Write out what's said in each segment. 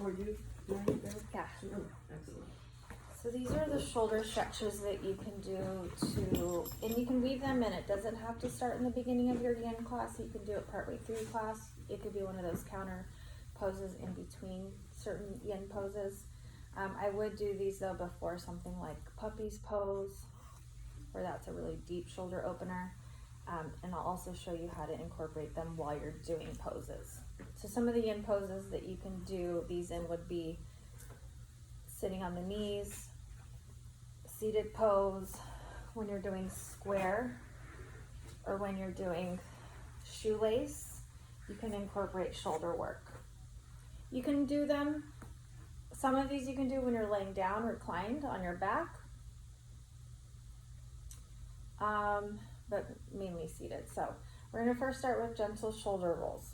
were you doing there? Yeah. Oh, excellent. So these are the shoulder stretches that you can do and you can weave them in. It doesn't have to start in the beginning of your yin class. You can do it partway through class. It could be one of those counter poses in between certain yin poses. I would do these though before something like puppy's pose, where that's a really deep shoulder opener. And I'll also show you how to incorporate them while you're doing poses. So some of the yin poses that you can do these in would be sitting on the knees, seated pose, when you're doing square, or when you're doing shoelace, you can incorporate shoulder work. You can do them, some of these you can do when you're laying down, reclined on your back, but mainly seated. So we're gonna first start with gentle shoulder rolls.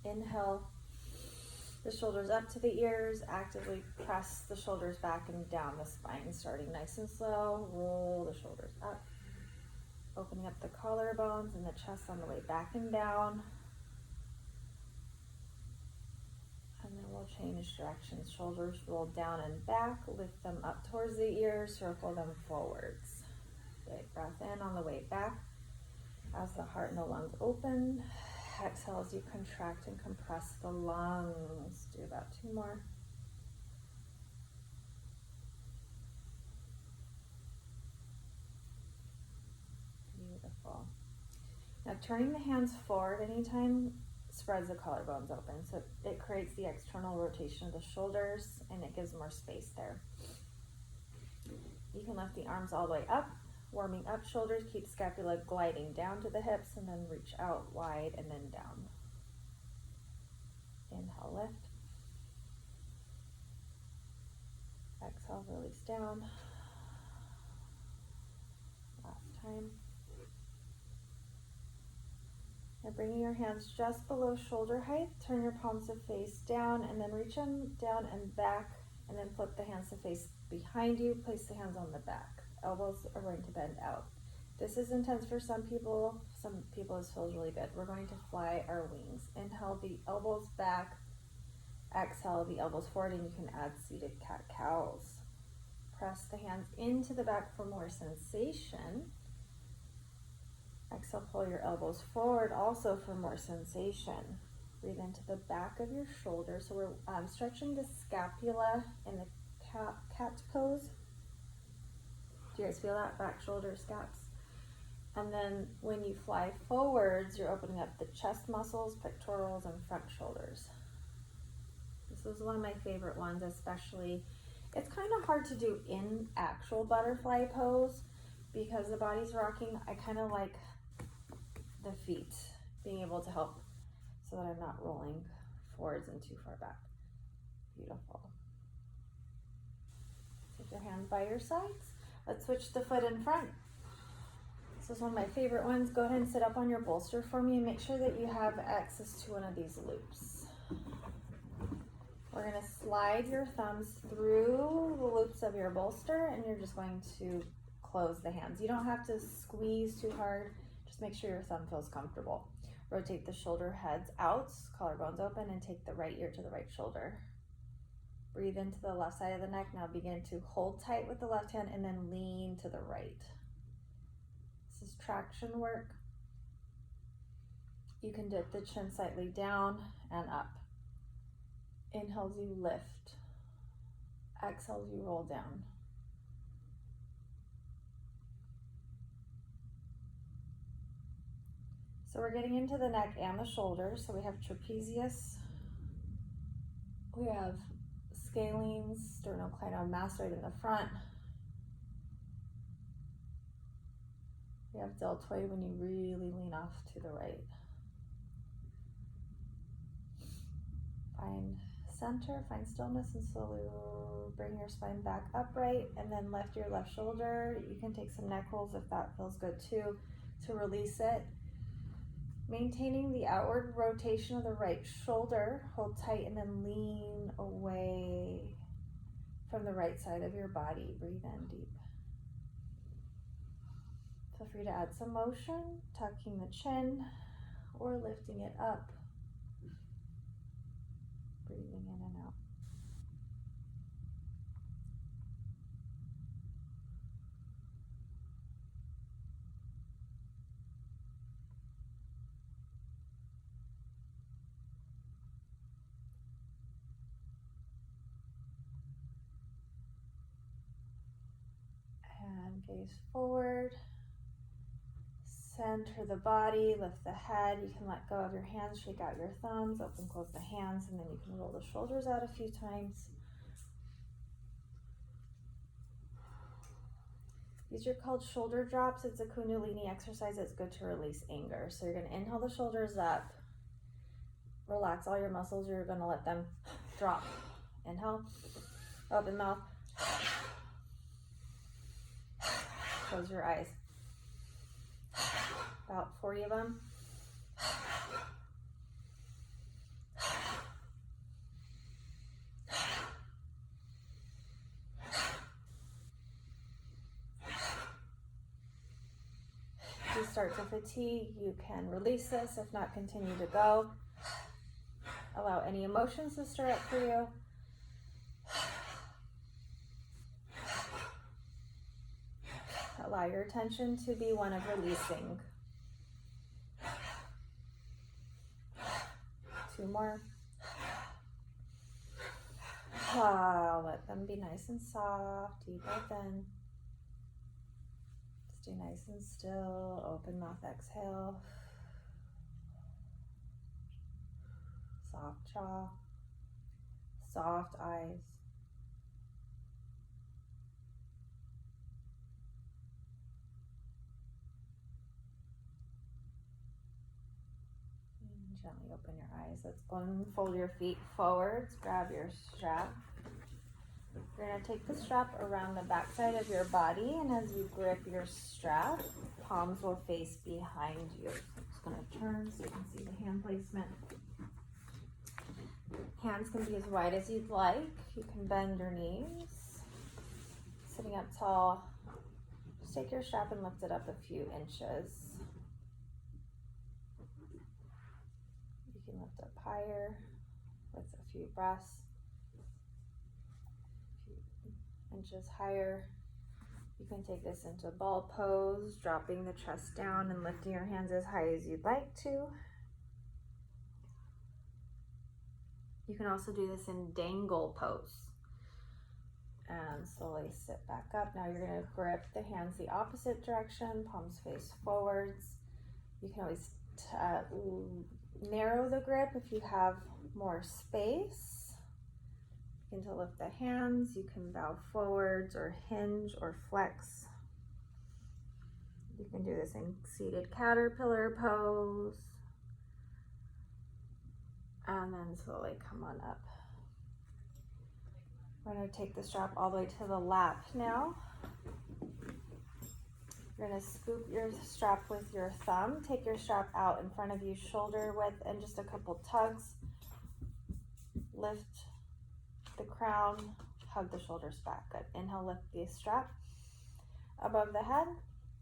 Inhale, the shoulders up to the ears, actively press the shoulders back and down the spine, starting nice and slow. Roll the shoulders up, opening up the collarbones and the chest on the way back and down. And then we'll change directions. Shoulders roll down and back, lift them up towards the ears, circle them forwards. Big breath in on the way back as the heart and the lungs open. Exhale as you contract and compress the lungs. Do about 2 more. Beautiful. Now turning the hands forward anytime spreads the collarbones open. So it creates the external rotation of the shoulders and it gives more space there. You can lift the arms all the way up, warming up shoulders, keep scapula gliding down to the hips and then reach out wide and then down. Inhale, lift. Exhale, release down. Last time. Now bringing your hands just below shoulder height, turn your palms to face down and then reach them down and back and then flip the hands to face behind you. Place the hands on the back. Elbows are going to bend out. This is intense for some people this feels really good. We're going to fly our wings. Inhale the elbows back, exhale the elbows forward, and you can add seated cat-cows. Press the hands into the back for more sensation. Exhale, pull your elbows forward also for more sensation. Breathe into the back of your shoulder. So we're stretching the scapula in the cat pose. Do you guys feel that? Back shoulder, scaps. And then when you fly forwards, you're opening up the chest muscles, pectorals, and front shoulders. This is one of my favorite ones, especially. It's kind of hard to do in actual butterfly pose because the body's rocking. I kind of like the feet being able to help so that I'm not rolling forwards and too far back. Beautiful. Take your hands by your sides. Let's switch the foot in front. This is one of my favorite ones. Go ahead and sit up on your bolster for me and make sure that you have access to one of these loops. We're going to slide your thumbs through the loops of your bolster and you're just going to close the hands. You don't have to squeeze too hard. Just make sure your thumb feels comfortable. Rotate the shoulder heads out, collarbones open, and take the right ear to the right shoulder. Breathe into the left side of the neck. Now begin to hold tight with the left hand and then lean to the right. This is traction work. You can dip the chin slightly down and up. Inhale as you lift. Exhale as you roll down. So we're getting into the neck and the shoulders. So we have trapezius. We have scalenes, sternocleidomastoid in the front. We have deltoid when you really lean off to the right. Find center, find stillness, and slowly bring your spine back upright and then lift your left shoulder. You can take some neck rolls if that feels good too to release it. Maintaining the outward rotation of the right shoulder, hold tight and then lean away from the right side of your body. Breathe in deep. Feel free to add some motion, tucking the chin or lifting it up. Breathe breathing in and out. And gaze forward. Center the body, lift the head. You can let go of your hands, shake out your thumbs, open, close the hands, and then you can roll the shoulders out a few times. These are called shoulder drops. It's a Kundalini exercise. It's good to release anger. So you're going to inhale the shoulders up, relax all your muscles. You're going to let them drop. Inhale, open mouth, close your eyes. About 40 of them. If you start to fatigue, you can release this. If not, continue to go. Allow any emotions to stir up for you. Allow your attention to be one of releasing. 2 more. Let them be nice and soft. Deep breath in. Stay nice and still. Open mouth, exhale. Soft jaw. Soft eyes. Gently open your eyes. Let's go and fold your feet forwards. Grab your strap. You're going to take the strap around the backside of your body, and as you grip your strap, palms will face behind you. So I'm just going to turn so you can see the hand placement. Hands can be as wide as you'd like. You can bend your knees. Sitting up tall, just take your strap and lift it up a few inches. You can lift up higher with a few breaths. A few inches higher. You can take this into ball pose, dropping the chest down and lifting your hands as high as you'd like to. You can also do this in dangle pose. And slowly sit back up. Now you're going to grip the hands the opposite direction, palms face forwards. You can always narrow the grip if you have more space. Begin to lift the hands. You can bow forwards or hinge or flex. You can do this in seated caterpillar pose. And then slowly come on up. We're going to take the strap all the way to the lap now. You're going to scoop your strap with your thumb. Take your strap out in front of you, shoulder width, and just a couple tugs. Lift the crown, hug the shoulders back. Good. Inhale, lift the strap above the head.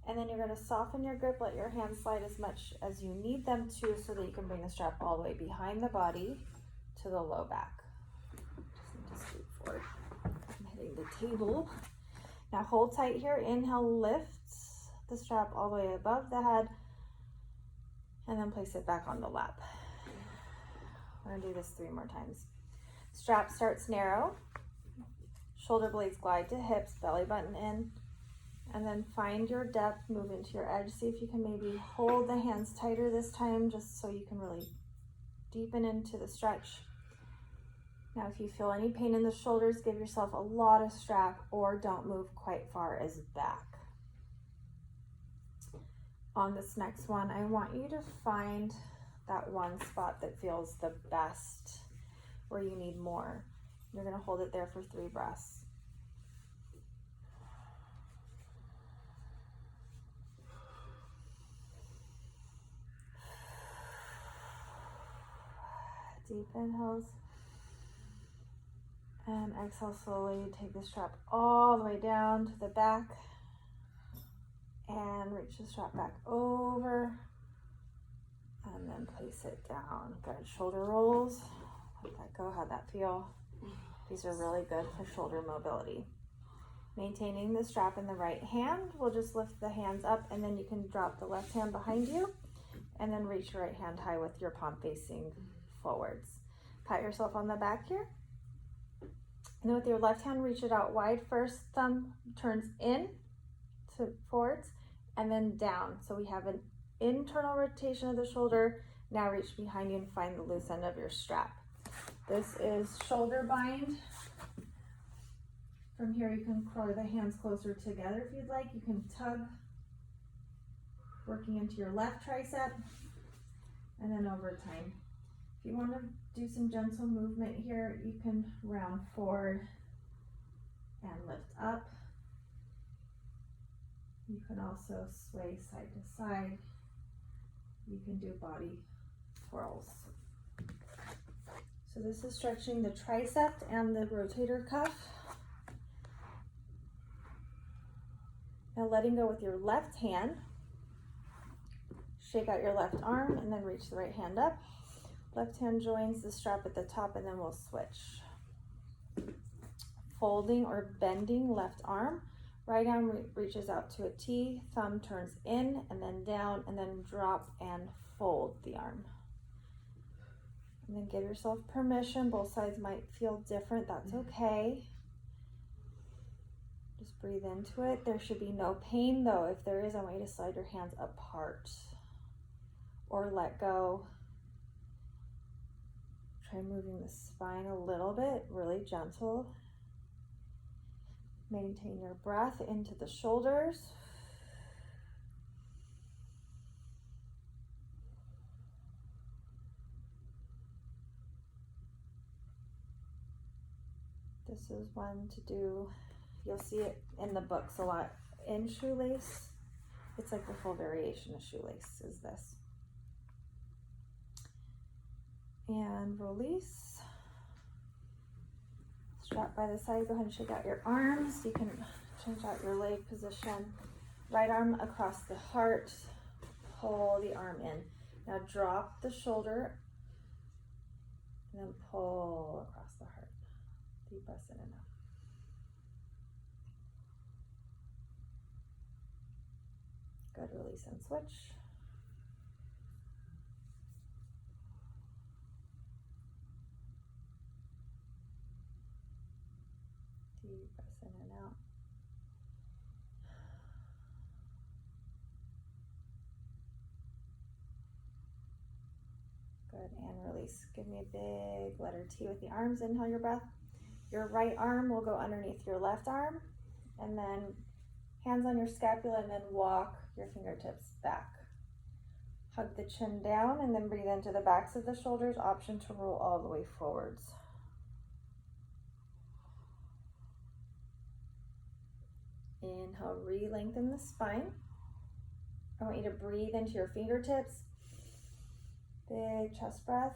And then you're going to soften your grip. Let your hands slide as much as you need them to so that you can bring the strap all the way behind the body to the low back. Just need to scoot forward. I'm hitting the table. Now hold tight here. Inhale, lift the strap all the way above the head. And then place it back on the lap. We're going to do this 3 more times. Strap starts narrow. Shoulder blades glide to hips, belly button in. And then find your depth, move into your edge. See if you can maybe hold the hands tighter this time, just so you can really deepen into the stretch. Now, if you feel any pain in the shoulders, give yourself a lot of strap or don't move quite far as back. On this next one, I want you to find that one spot that feels the best, where you need more. You're going to hold it there for 3 breaths. Deep inhales and exhale slowly. Take the strap all the way down to the back and reach the strap back over and then place it down. Good. Shoulder rolls. Let that go. how'd that feel? These are really good for shoulder mobility. Maintaining the strap in the right hand, we'll just lift the hands up and then you can drop the left hand behind you and then reach your right hand high with your palm facing forwards. Pat yourself on the back here. And then with your left hand, reach it out wide first. Thumb turns in to forwards and then down. So we have an internal rotation of the shoulder. Now reach behind you and find the loose end of your strap. This is shoulder bind. From here, you can curl the hands closer together if you'd like. You can tug, working into your left tricep, and then over time. If you want to do some gentle movement here, you can round forward and lift up. You can also sway side to side. You can do body twirls. So this is stretching the tricep and the rotator cuff. Now letting go with your left hand. Shake out your left arm and then reach the right hand up. Left hand joins the strap at the top and then we'll switch. Folding or bending left arm. Right arm reaches out to a T, thumb turns in and then down and then drop and fold the arm. And then give yourself permission. Both sides might feel different, that's okay. Just breathe into it. There should be no pain though. If there is, I want you to slide your hands apart or let go. Try moving the spine a little bit, really gentle. Maintain your breath into the shoulders. This is one to do. You'll see it in the books a lot. In shoelace, it's like the full variation of shoelace is this. And release. Strap by the side, go ahead and shake out your arms. You can change out your leg position. Right arm across the heart, pull the arm in. Now drop the shoulder and then pull across the heart. Deep breaths in and out. Good, release and switch. Deep breaths in and out. Good, and release. Give me a big letter T with the arms. Inhale your breath. Your right arm will go underneath your left arm, and then hands on your scapula, and then walk your fingertips back. Hug the chin down, and then breathe into the backs of the shoulders. Option to roll all the way forwards. Inhale, re-lengthen the spine. I want you to breathe into your fingertips. Big chest breath.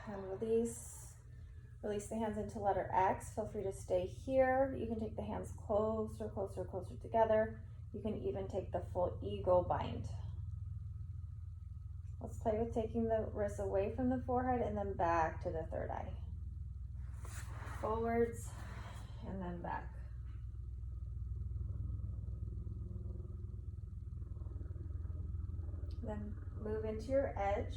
And release. Release the hands into letter X. Feel free to stay here. You can take the hands closer, closer, closer together. You can even take the full eagle bind. Let's play with taking the wrists away from the forehead and then back to the third eye. Forwards and then back. Then move into your edge.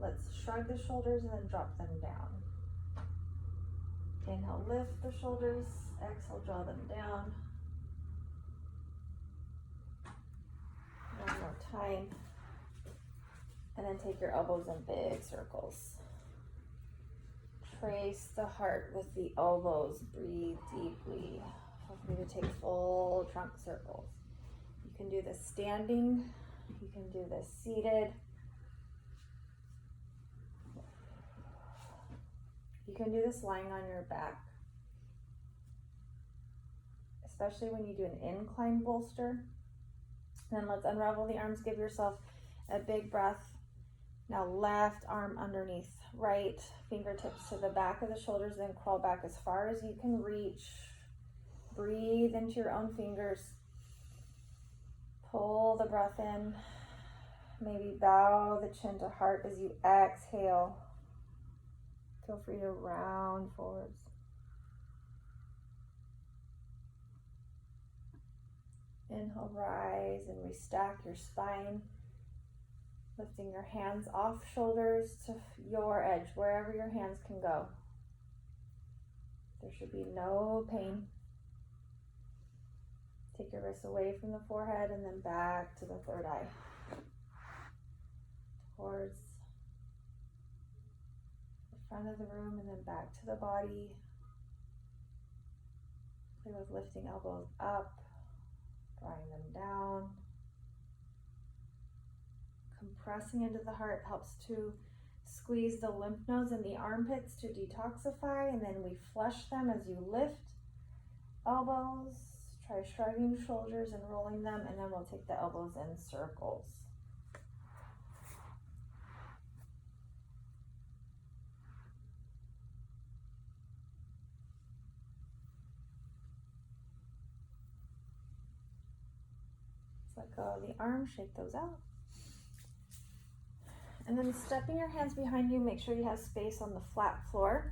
Let's shrug the shoulders and then drop them down. Inhale, lift the shoulders. Exhale, draw them down. One more time. And then take your elbows in big circles. Trace the heart with the elbows. Breathe deeply. Feel free to take full trunk circles. You can do this standing. You can do this seated. You can do this lying on your back, especially when you do an incline bolster. Then let's unravel the arms. Give yourself a big breath. Now left arm underneath right, fingertips to the back of the shoulders, then crawl back as far as you can reach. Breathe into your own fingers. Pull the breath in. Maybe bow the chin to heart as you exhale Feel free to round forwards. Inhale, rise and restack your spine. Lifting your hands off shoulders to your edge, wherever your hands can go. There should be no pain. Take your wrists away from the forehead and then back to the third eye. Towards the front of the room and then back to the body. Play with lifting elbows up, drawing them down. Compressing into the heart helps to squeeze the lymph nodes and the armpits to detoxify, and then we flush them as you lift elbows. Try shrugging shoulders and rolling them, and then we'll take the elbows in circles. Let go of the arms, shake those out. And then stepping your hands behind you, make sure you have space on the flat floor.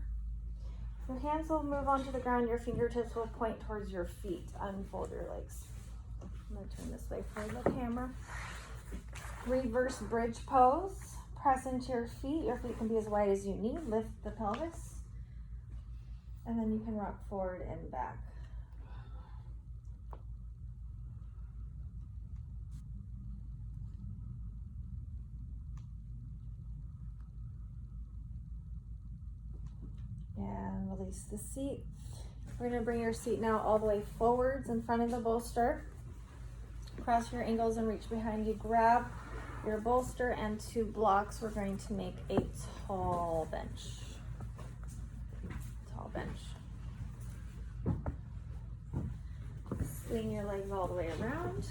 Your hands will move onto the ground, your fingertips will point towards your feet. Unfold your legs. I'm going to turn this way for the camera. Reverse bridge pose. Press into your feet. Your feet can be as wide as you need. Lift the pelvis. And then you can rock forward and back. And release the seat. We're going to bring your seat now all the way forwards in front of the bolster. Cross your ankles and reach behind you. Grab your bolster and 2 blocks. We're going to make a tall bench. Tall bench. Swing your legs all the way around.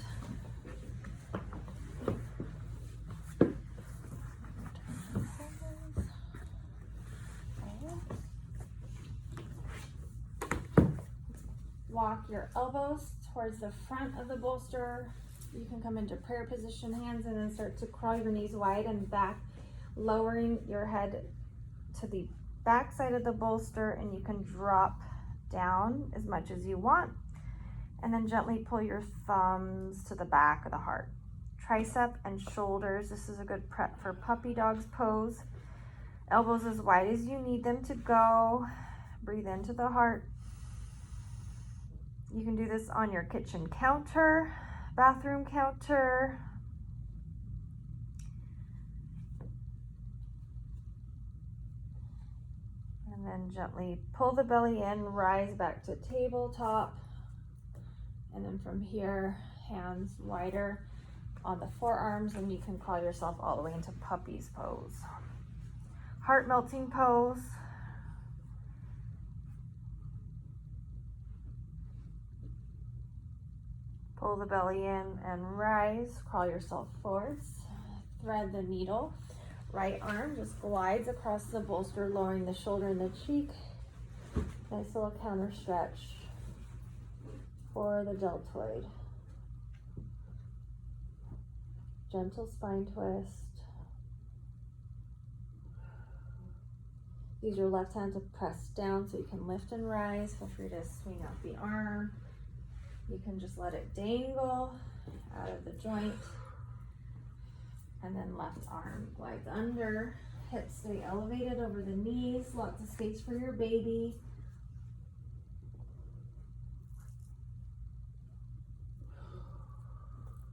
Walk your elbows towards the front of the bolster. You can come into prayer position, hands, and then start to crawl your knees wide and back, lowering your head to the back side of the bolster, and you can drop down as much as you want. And then gently pull your thumbs to the back of the heart. Tricep and shoulders. This is a good prep for puppy dog's pose. Elbows as wide as you need them to go. Breathe into the heart. You can do this on your kitchen counter, bathroom counter. And then gently pull the belly in, rise back to tabletop. And then from here, hands wider on the forearms, and you can crawl yourself all the way into puppy's pose. Heart melting pose. Pull the belly in and rise, crawl yourself forwards. Thread the needle. Right arm just glides across the bolster, lowering the shoulder and the cheek. Nice little counter stretch for the deltoid. Gentle spine twist. Use your left hand to press down so you can lift and rise. Feel free to swing out the arm. You can just let it dangle out of the joint. And then left arm glides under. Hips stay elevated over the knees. Lots of space for your baby.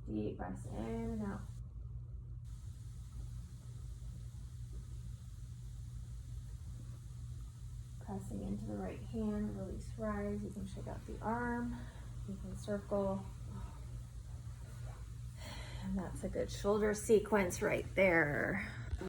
Deep breaths in and out. Pressing into the right hand, release, rise. You can shake out the arm. You can circle. And that's a good shoulder sequence right there.